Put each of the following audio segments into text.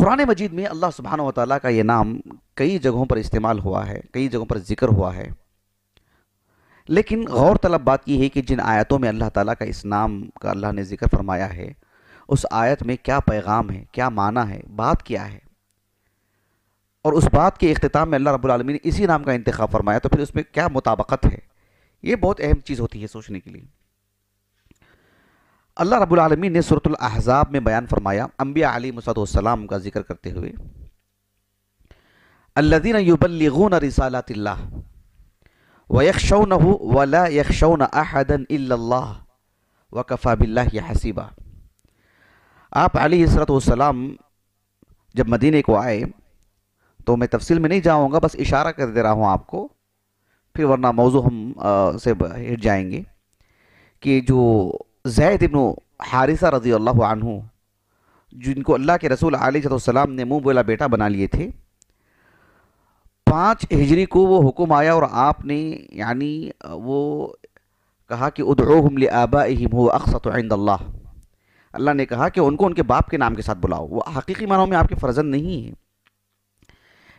قرآن مجید میں اللہ سبحانہ و تعالیٰ کا یہ نام کئی جگہوں پر استعمال ہوا ہے، کئی جگہوں پر ذکر ہوا ہے، لیکن غور طلب بات یہ ہے کہ جن آیتوں میں اللہ تعالیٰ کا اس نام کا اللہ نے ذکر فرمایا ہے، اس آیت میں کیا پیغام ہے، کیا معنی ہے، بات کیا ہے، اور اس بات کے اختتام میں اللہ رب العالمین نے اسی نام کا انتخاب فرمایا، تو پھر اس میں کیا مطابقت ہے؟ یہ بہت اہم چیز ہوتی ہے سوچنے کے لیے۔ اللہ رب العالمین نے سورۃ الاحزاب میں بیان فرمایا انبیاء علیہ السلام کا ذکر کرتے ہوئے، الذین یبلغون رسالات اللہ ویخشونہ ولا یخشون احدا الا اللہ وکفی باللہ حسیبا۔ آپ علیہ السلام جب مدینے کو آئے تو میں تفصیل میں نہیں جاؤں گا، بس اشارہ کر دے رہا ہوں آپ کو، پھر ورنہ موضوع ہم سے ہٹ جائیں گے، کہ جو زید بن حارثہ رضی اللہ عنہ، جن کو اللہ کے رسول علیہ السلام نے منہ بولا بیٹا بنا لیے تھے، 5 ہجری کو وہ حکم آیا اور آپ نے یعنی وہ کہا کہ ادعوہم لآبائہم هو اقسط عند اللہ، اللہ نے کہا کہ ان کو ان کے باپ کے نام کے ساتھ بلاؤ، وہ حقیقی معنوں میں آپ کے فرزند نہیں ہیں۔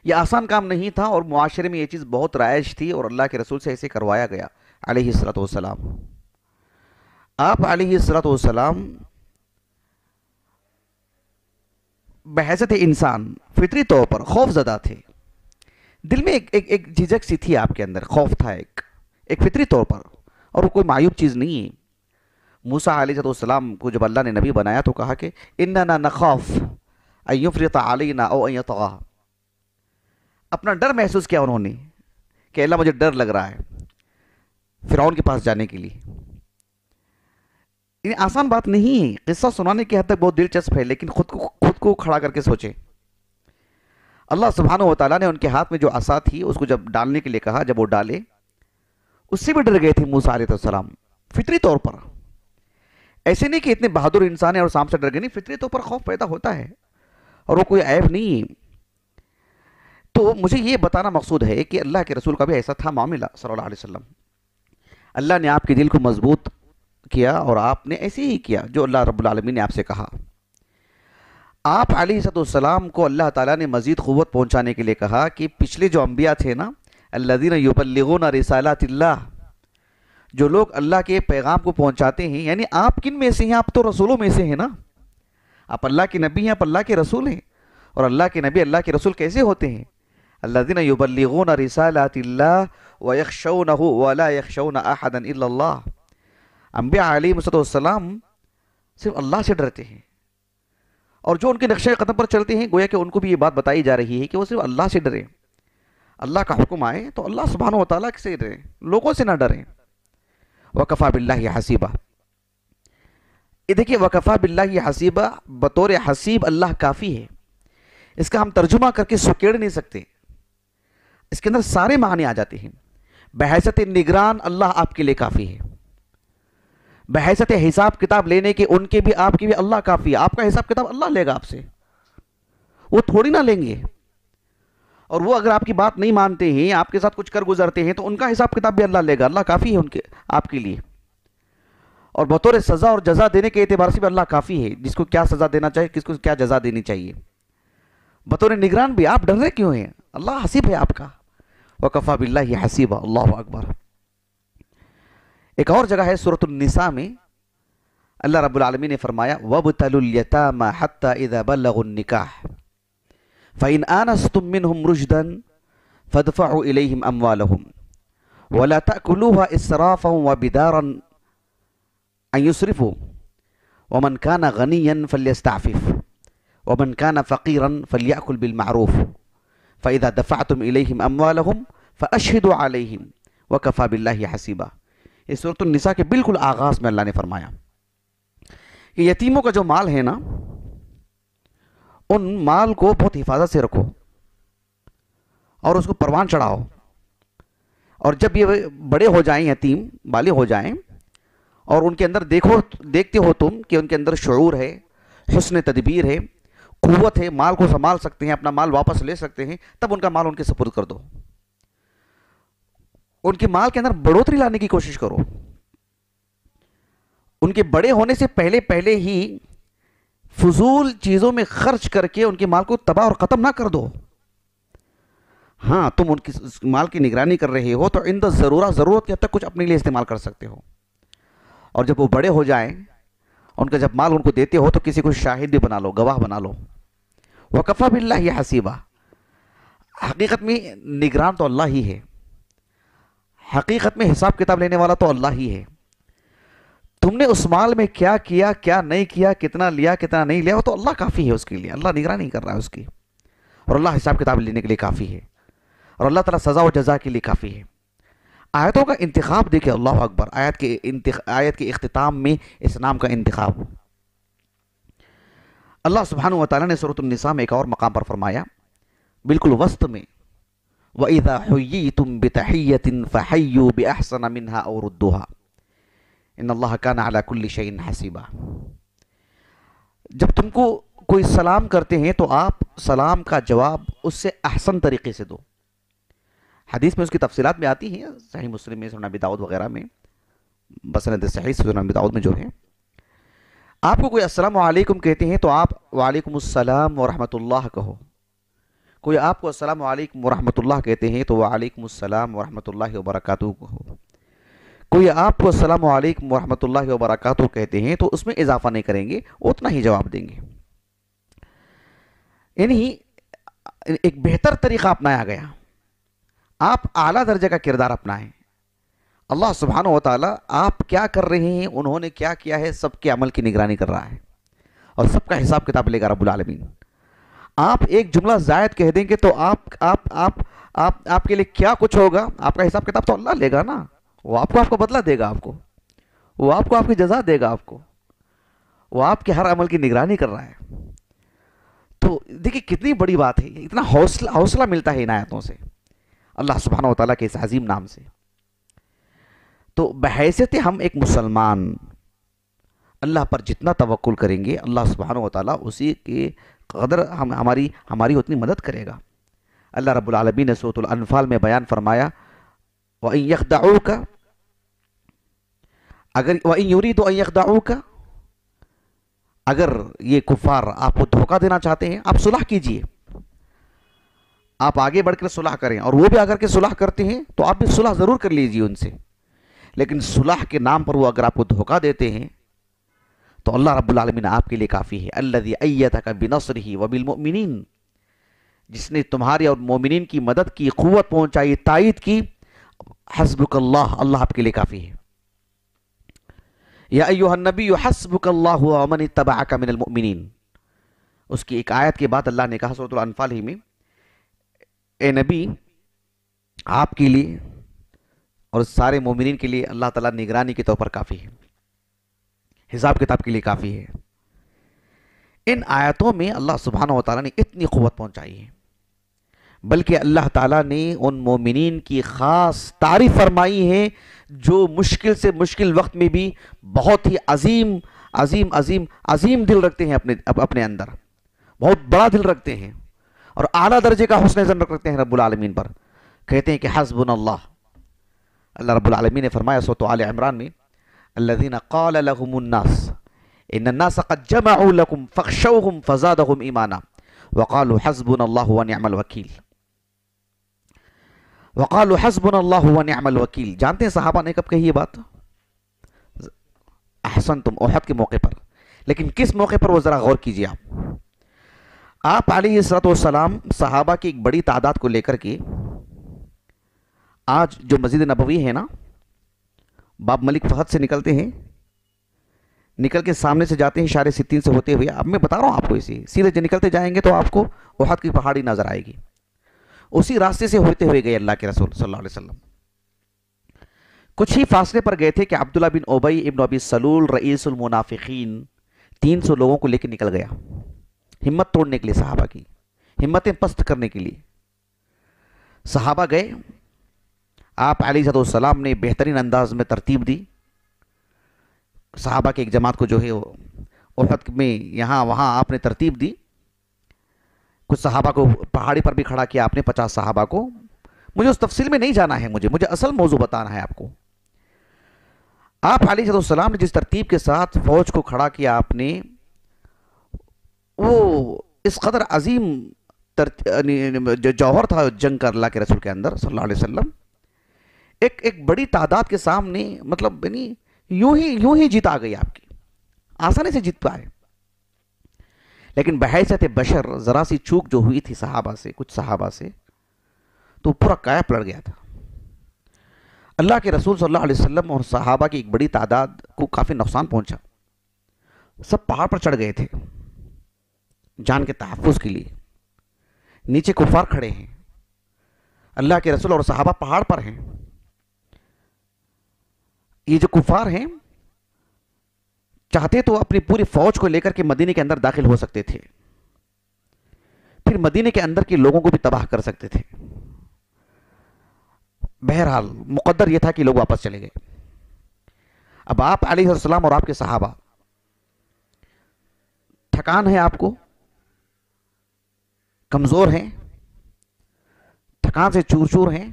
یہ آسان کام نہیں تھا، اور معاشرے میں یہ چیز بہت رائج تھی، اور اللہ کے رسول سے ایسے کروایا گیا علیہ السلام۔ آپ علیہ السلام بحیثیت انسان فطری طور پر خوف زدہ تھے، دل میں ایک جھجک سی تھی، آپ کے اندر خوف تھا ایک فطری طور پر، اور وہ کوئی معیوب چیز نہیں ہے۔ موسیٰ علیہ السلام کو جب اللہ نے نبی بنایا تو کہا کہ اننا نخاف ان یفرط علینا او ان یطغی، اپنا ڈر محسوس کیا انہوں نے کہ اللہ مجھے ڈر لگ رہا ہے فرعون کے پاس جانے کے لیے۔ یہ آسان بات نہیں ہے، قصہ سنانے کی حد تک بہت دلچسپ ہے، لیکن خود کو کھڑا کر کے سوچیں۔ اللہ سبحانہ و تعالیٰ نے ان کے ہاتھ میں جو عصا تھی اس کو جب ڈالنے کے لیے کہا، جب وہ ڈالے اس سے بھی ڈر گئے تھے موسیٰ علیہ السلام فطری طور پر۔ ایسے نہیں کہ اتنے بہادر انسان ہیں اور سانپ سے ڈر گئے، نہیں، فطری طور پر خوف پیدا ہوتا ہے، اور وہ کوئی عیب نہیں ہے۔ تو مجھے یہ بتانا مقصود ہے کہ اللہ کے رسول کا بھی ایسا تھا معاملہ صلی اللہ علیہ وسلم، اللہ نے آپ کے دل کو مضبوط کیا اور آپ نے ایسے ہی کیا جو اللہ رب العالمین نے آپ سے کہا۔ آپ علیہ السلام کو اللہ تعالیٰ نے مزید قوت پہنچانے کے لیے کہا کہ پچھلے جو انبیاء تھے نا، الذین یبلغون رسالات اللہ، جو لوگ اللہ کے پیغام کو پہنچاتے ہیں، یعنی آپ کن میں سے ہیں؟ آپ تو رسولوں میں سے ہیں نا، آپ اللہ کے نبی ہیں، آپ اللہ کے رسول ہیں، اور اللہ کے نبی اللہ کے رسول کیسے ہوتے ہیں؟ الذین یبلغون رسالات اللہ ویخشونہ ولا یخشون احدا الا اللہ، انبیاء علیہ السلام صرف اللہ سے ڈرتے ہیں، اور جو ان کے نقشہ قدم پر چلتے ہیں گویا کہ ان کو بھی یہ بات بتائی جا رہی ہے کہ وہ صرف اللہ سے ڈریں، اللہ کا حکم آئے تو اللہ سبحانہ و تعالیٰ سے ڈریں، لوگوں سے نہ ڈریں۔ وَكَفَى بِاللَّهِ حَسِيبًا، یہ دیکھیں وَكَفَى بِاللَّهِ حَسِيبًا، بطور حسیب اللہ کافی ہے، اس کا ہم ترجمہ کر کے سکیڑ نہیں سکتے، اس کے اندر سارے معنی آ جاتے ہیں۔ بحیثیت نگران اللہ آپ کے لیے کافی ہے، بحیثیت حساب کتاب لینے کے ان کے بھی آپ کے بھی اللہ کافی ہے، آپ کا حساب کتاب اللہ لے گا آپ سے، وہ تھوڑی نہ لیں گے، اور وہ اگر آپ کی بات نہیں مانتے ہیں، آپ کے ساتھ کچھ کر گزرتے ہیں تو ان کا حساب کتاب بھی اللہ لے گا، اللہ کافی ہے ان کے آپ کے لیے، اور بطور سزا اور جزا دینے کے اعتبار سے بھی اللہ کافی ہے، جس کو کیا سزا دینا چاہیے، کس کو کیا جزا دینی چاہیے۔ بطور نگران بھی آپ ڈر رہے کیوں ہیں؟ اللہ حسیب ہے آپ کا، وَكَفَى بِاللَّهِ حَسِيبًا، اللہ اکبر۔ ایک اور جگہ ہے سورۃ النساء میں اللہ رب العالمین نے فرمایا وَابْتَلُوا الْيَتَامَى حَتَّى إِذَا بَلَّغُوا النِّكَاحَ فَإِنْ آنَسْتُم مِّنْهُمْ رُشْدًا فَادْفَعُوا إِلَيْهِمْ أَمْوَالَهُمْ وَلَا تَأْكُلُوهَا إِسْرَافًا وَبِدَارًا أَن يُسْرِفُوا وَمَنْ كَانَ غَنِيًّا فَلْيَسْتَعْفِفْ وَمَنْ كَانَ فَقِيرًا فَلْيَأْكُلْ بِالْمَعْرُوفِ فَإِذَا دَفَعْتُمْ إِلَيْهِمْ أَمْوَالَهُمْ فَأَشْهِدُوا عَلَيْهِمْ وَكَفَى بِاللَّهِ حَسِيبًا۔ یہ سورۃ النساء کے بالکل آغاز میں اللہ نے فرمایا کہ یتیموں کا جو مال ہے نا، ان مال کو بہت حفاظت سے رکھو اور اس کو پروان چڑھاؤ، اور جب یہ بڑے ہو جائیں، یتیم بالغ ہو جائیں، اور ان کے اندر دیکھتے ہو تم کہ ان کے اندر شعور ہے، حسن تدبیر ہے، قوت ہے، مال کو سنبھال سکتے ہیں، اپنا مال واپس لے سکتے ہیں، تب ان کا مال ان کے سپرد کر دو، ان کے مال کے اندر بڑھوتری لانے کی کوشش کرو، ان کے بڑے ہونے سے پہلے ہی فضول چیزوں میں خرچ کر کے ان کے مال کو تباہ اور ختم نہ کر دو. ہاں تم ان کی مال کی نگرانی کر رہے ہو تو عند ضرورت کے حد تک کچھ اپنے لیے استعمال کر سکتے ہو. اور جب وہ بڑے ہو جائیں ان کا جب مال ان کو دیتے ہو تو کسی کو شاہد بھی بنا لو, گواہ بنا لو. وَكَفَى بِاللَّهِ حَسِيبًا. حقیقت میں نگران تو اللہ ہی ہے, حقیقت میں حساب کتاب لینے والا تو اللہ ہی ہے. تم نے اس مال میں کیا کیا, کیا نہیں کیا, کتنا لیا, کتنا نہیں لیا, وہ تو اللہ کافی ہے اس کے لیے. اللہ نگرانی کر رہا ہے اس کی, اور اللہ حساب کتاب لینے کے لیے کافی ہے, اور اللہ تعالیٰ سزا و جزا کے لیے کافی ہے. آیتوں کا انتخاب دیکھیں, اللہ اکبر. آیت کے اختتام میں اس نام کا انتخاب. اللہ سبحانہ و تعالیٰ نے سورۃ النساء میں ایک اور مقام پر فرمایا, بالکل وسط میں, وَإِذَا حُيِّيتُم بِتَحِيَّةٍ فَحَيُّوا بِأَحْسَنَ مِنْهَا أَوْ رُدُّوهَا إِنَّ اللَّهَ كَانَ عَلَى كُلِّ شَيْءٍ حَسِيبًا. جب تم کو کوئی سلام کرتے ہیں تو آپ سلام کا جواب اس سے احسن طریقے سے دو. حدیث میں اس کی تفصیلات میں آتی ہیں, صحیح مسلم میں, سنن ابی داؤد وغیرہ میں, بسند صحیح سنن ابی داؤد میں جو ہے. آپ کو کوئی السلام علیکم کہتے ہیں تو آپ وعلیکم السلام ورحمۃ اللہ کہو. کوئی آپ کو السلام علیکم ورحمۃ اللہ کہتے ہیں تو وعلیکم السلام ورحمۃ اللہ وبرکاتہ کہو. کوئی آپ کو السلام علیکم ورحمۃ اللہ وبرکاتہ کہتے ہیں تو اس میں اضافہ نہیں کریں گے, اتنا ہی جواب دیں گے. یعنی ایک بہتر طریقہ اپنایا گیا. آپ اعلیٰ درجے کا کردار اپنائیں. اللہ سبحانہ و تعالیٰ آپ کیا کر رہے ہیں, انہوں نے کیا کیا ہے, سب کے عمل کی نگرانی کر رہا ہے, اور سب کا حساب کتاب لے گا رب العالمین. آپ ایک جملہ زائد کہہ دیں گے تو آپ کے لیے کیا کچھ ہوگا, آپ کا حساب کتاب تو اللہ لے گا نا. وہ آپ کو بدلہ دے گا, وہ آپ کو آپ کی جزا دے گا, وہ آپ کے ہر عمل کی نگرانی کر رہا ہے. تو دیکھیں کتنی بڑی بات ہے, اتنا حوصلہ ملتا ہے ان آیتوں سے, اللہ سبحانہ و تعالیٰ کے اس عظیم نام سے. تو بحیثیت ہم ایک مسلمان اللہ پر جتنا توکل کریں گے, اللہ سبحانہ و تعالیٰ اسی کے قدر ہماری اتنی مدد کرے گا. اللہ رب العالمین نے سورۃ الانفال میں بیان فرمایا, وَإِن يَخْدَعُوكَ وَإِن يُرِيدُوا أَن يَخْدَعُوكَ, اگر یہ کفار آپ کو دھوکہ دینا چاہتے ہیں, آپ صلح کیجئے, آپ آگے بڑھ کر صلح کریں, اور وہ بھی اگر کے صلح کرتے ہیں تو آپ بھی صلح ضرور کر لیجئے ان سے. لیکن صلح کے نام پر وہ اگر آپ کو دھوکہ دیتے ہیں تو اللہ رب العالمین آپ کے لیے کافی ہے. الذی ایدک بنصرہ وبالمؤمنین, جس نے تمہاری اور مومنین کی مدد کی, قوت پہنچائی, تائید کی. حسبک اللہ, اللہ آپ کے لیے کافی ہے. یا ایھا النبی حسبک اللہ ومن اتبعک من المؤمنین. اس کی ایک آیت کے بعد اللہ نے کہا سورۃ الانفال ہی میں, اے نبی آپ کے لیے اور سارے مومنین کے لیے اللہ تعالیٰ نگرانی کے طور پر کافی ہے, حساب کتاب کے لیے کافی ہے. ان آیتوں میں اللہ سبحانہ و تعالیٰ نے اتنی قوت پہنچائی ہے, بلکہ اللہ تعالیٰ نے ان مومنین کی خاص تعریف فرمائی ہے جو مشکل سے مشکل وقت میں بھی بہت ہی عظیم عظیم عظیم عظیم دل رکھتے ہیں, اپنے اندر بہت بڑا دل رکھتے ہیں, اور اعلیٰ درجے کا حسن ظن رکھتے ہیں رب العالمین پر. کہتے ہیں کہ حسبنا اللہ. اللہ رب العالمین نے فرمایا سورۃ آل عمران میں, الذین قال لهم الناس ان الناس قد جمعوا لكم فاخشوهم فزادهم ایمانا وقالوا حسبنا اللہ ونعم الوکیل. وقالوا حسبنا اللہ ونعم الوکیل. جانتے ہیں صحابہ نے کب کہی یہ بات؟ احسنتم, احد کے موقع پر. لیکن کس موقع پر, وہ ذرا غور کیجئے. آپ علیہ الصلوۃ والسلام صحابہ کی ایک بڑی تعداد کو لے کر کے آج جو مسجد نبوی ہے نا, باب ملک فہد سے نکلتے ہیں, نکل کے سامنے سے جاتے ہیں اشارے ستین سے ہوتے ہوئے. اب میں بتا رہا ہوں آپ کو, اسی سیدھے جو نکلتے جائیں گے تو آپ کو احد کی پہاڑی نظر آئے گی. اسی راستے سے ہوتے ہوئے گئے اللہ کے رسول صلی اللہ علیہ وسلم. کچھ ہی فاصلے پر گئے تھے کہ عبداللہ بن ابی ابن ابی سلول رئیس المنافقین 300 لوگوں کو لے کے نکل گیا, ہمت توڑنے کے لیے, صحابہ کی ہمتیں پست کرنے کے لیے. صحابہ گئے, آپ علیہ السلام نے بہترین انداز میں ترتیب دی. صحابہ کی ایک جماعت کو جو ہے احد میں یہاں وہاں آپ نے ترتیب دی. کچھ صحابہ کو پہاڑی پر بھی کھڑا کیا آپ نے, 50 صحابہ کو. مجھے اس تفصیل میں نہیں جانا ہے, مجھے اصل موضوع بتانا ہے آپ کو. آپ علیہ السلام نے جس ترتیب کے ساتھ فوج کو کھڑا کیا آپ نے, وہ اس قدر عظیم جو جوہر تھا جنگ کا اللہ کے رسول کے اندر صلی اللہ علیہ وسلم، ایک بڑی تعداد کے سامنے مطلب یعنی یوں ہی جیت آ گئی آپ کی، آسانی سے جیت پائے. لیکن بحیثیت بشر ذرا سی چوک جو ہوئی تھی صحابہ سے، کچھ صحابہ سے، تو پورا کایا پلٹ گیا تھا. اللہ کے رسول صلی اللہ علیہ وسلم اور صحابہ کی ایک بڑی تعداد کو کافی نقصان پہنچا. سب پہاڑ پر چڑھ گئے تھے جان کے تحفظ کے لیے. نیچے کفار کھڑے ہیں، اللہ کے رسول اور صحابہ پہاڑ پر ہیں. یہ جو کفار ہیں چاہتے تو اپنی پوری فوج کو لے کر کے مدینے کے اندر داخل ہو سکتے تھے، پھر مدینے کے اندر کے لوگوں کو بھی تباہ کر سکتے تھے. بہرحال مقدر یہ تھا کہ لوگ واپس چلے گئے. اب آپ علیہ السلام اور آپ کے صحابہ، تھکان ہے آپ کو، کمزور ہیں، تھکان سے چور چور ہیں،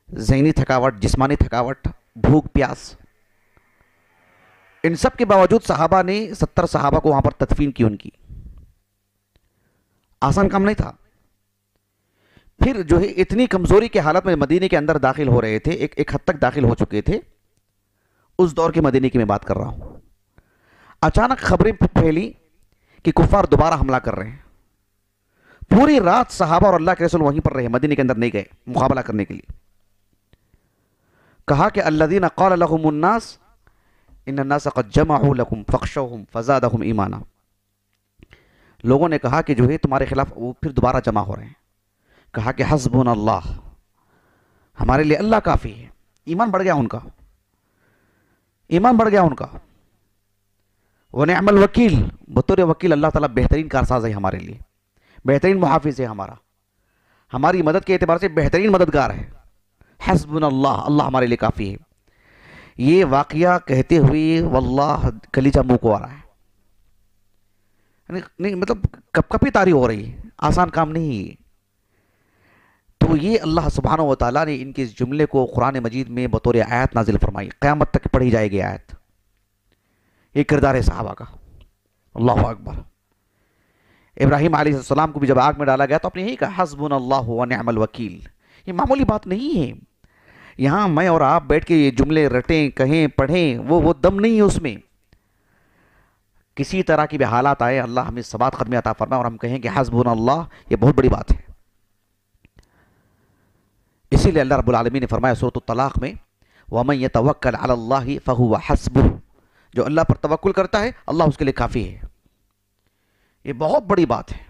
ذہنی تھکاوٹ، جسمانی تھکاوٹ، بھوک پیاس. ان سب کے باوجود صحابہ نے 70 صحابہ کو وہاں پر تدفین کی. ان کی آسان کام نہیں تھا. پھر جو ہے اتنی کمزوری کے حالت میں مدینے کے اندر داخل ہو رہے تھے، ایک حد تک داخل ہو چکے تھے. اس دور کے مدینے کی میں بات کر رہا ہوں. اچانک خبریں پھیلی کہ کفار دوبارہ حملہ کر رہے ہیں. پوری رات صحابہ اور اللہ کے رسول وہیں پر رہے، مدینے کے اندر نہیں گئے مقابلہ کرنے کے لیے. کہا کہ الذین قال لهم الناس ان الناس قد جمعوا لكم فاخشوهم فزادهم ایمانا. لوگوں نے کہا کہ جو ہے تمہارے خلاف وہ پھر دوبارہ جمع ہو رہے ہیں. کہا کہ حسبنا اللہ، ہمارے لیے اللہ کافی ہے. ایمان بڑھ گیا ان کا، ایمان بڑھ گیا ان کا. ونعم الوکیل، بطور وکیل اللہ تعالیٰ بہترین کارساز ہے ہمارے لیے، بہترین محافظ ہے ہمارا، ہماری مدد کے اعتبار سے بہترین مددگار ہے. حسبنا اللہ، اللہ ہمارے لیے کافی ہے. یہ واقعہ کہتے ہوئے واللہ کلیجہ منہ کو آ رہا ہے. نہیں مطلب کپ کپی تاری ہو رہی ہے، آسان کام نہیں ہے. تو یہ اللہ سبحانہ و تعالیٰ نے ان کے اس جملے کو قرآن مجید میں بطور آیت نازل فرمائی. قیامت تک پڑھی جائے گی آیت. یہ کردار ہے صحابہ کا. اللہ اکبر. ابراہیم علیہ السلام کو بھی جب آگ میں ڈالا گیا تو آپ نے یہی کہا حسبنا اللہ ونعم الوکیل. یہ معمولی بات نہیں ہے. یہاں میں اور آپ بیٹھ کے یہ جملے رٹیں، کہیں، پڑھیں، وہ دم نہیں ہے اس میں. کسی طرح کی بھی حالات آئے، اللہ ہمیں ثبات قدمی عطا فرمائے اور ہم کہیں کہ حسبنا اللہ، یہ بہت بڑی بات ہے. اسی لیے اللہ رب العالمین نے فرمایا سورۃ الطلاق میں وَمَن يَتَوَكَّلْ عَلَى اللَّهِ فَهُوَ حَسْبُهُ. جو اللہ پر توکل کرتا ہے اللہ اس کے لیے کافی ہے. یہ بہت بڑی بات ہے.